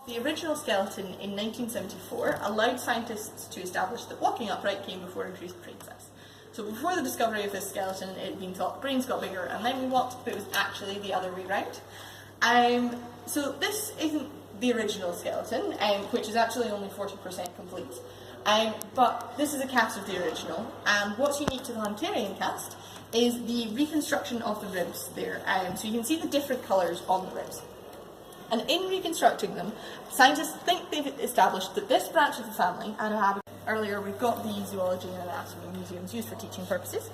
The original skeleton in 1974 allowed scientists to establish that walking upright came before increased brain size. So before the discovery of this skeleton, it had been thought the brains got bigger and then we walked, but it was actually the other way round. So this isn't the original skeleton, which is actually only 40% complete. But this is a cast of the original, and what's unique to the Hunterian cast is the reconstruction of the ribs there. So you can see the different colours on the ribs. And in reconstructing them, scientists think they've established that this branch of the family, and earlier we've got the zoology and anatomy museums used for teaching purposes,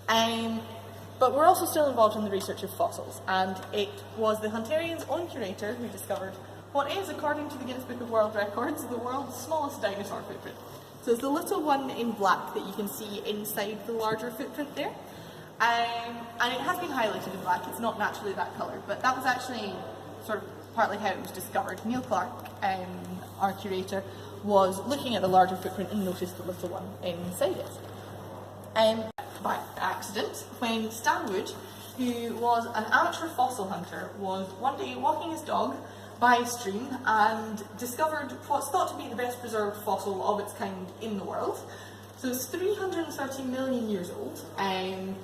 but we're also still involved in the research of fossils, and it was the Hunterian's own curator who discovered what is, according to the Guinness Book of World Records, the world's smallest dinosaur footprint. So it's the little one in black that you can see inside the larger footprint there. And it has been highlighted in black, it's not naturally that colour, but that was actually sort of partly how it was discovered. Neil Clark, our curator, was looking at the larger footprint and noticed the little one inside it. By accident, when Stan Wood, who was an amateur fossil hunter, was one day walking his dog by a stream and discovered what's thought to be the best preserved fossil of its kind in the world. So it's 330 million years old, and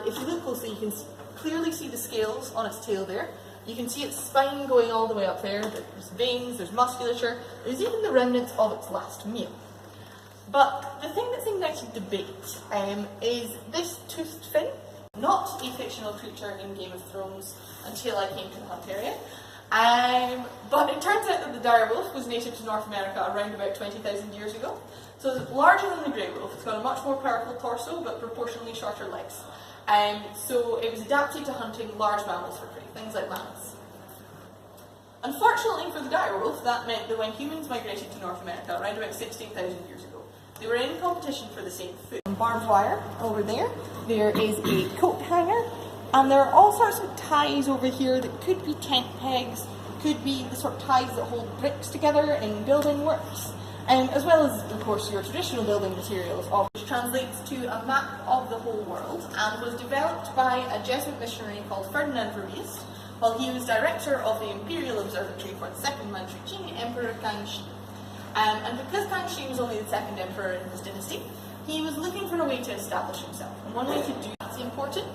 if you look closely you can clearly see the scales on its tail there. You can see its spine going all the way up there, there's veins, there's musculature, there's even the remnants of its last meal. But the thing that's ignited debate is this toothed fin, not a fictional creature in Game of Thrones until I came to the Hunterian. But it turns out that the dire wolf was native to North America around about 20,000 years ago. So it's larger than the grey wolf, it's got a much more powerful torso but proportionally shorter legs. So it was adapted to hunting large mammals for prey, things like mammoths. Unfortunately for the dire wolf, that meant that when humans migrated to North America around about 16,000 years ago, they were in competition for the same food. Barbed wire over there, there is a coat hanger, and there are all sorts of ties over here that could be tent pegs, could be the sort of ties that hold bricks together in building works, as well as, of course, your traditional building materials, which translates to a map of the whole world and was developed by a Jesuit missionary called Ferdinand Verbiest while he was director of the Imperial Observatory for the Second Manchu Qing Emperor Kangxi. And because Kangxi was only the second emperor in his dynasty, he was looking for a way to establish himself. And one way to do that's important.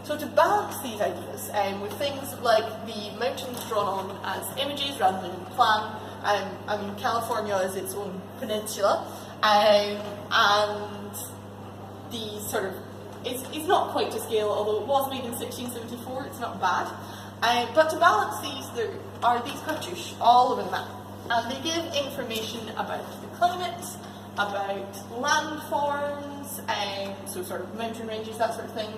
So to balance these ideas, with things like the mountains drawn on as images rather than plan, California is its own peninsula, and the sort of, it's not quite to scale, although it was made in 1674, it's not bad. But to balance these, there are these cartouches all over the map, and they give information about the climate, about landforms, so sort of mountain ranges, that sort of thing,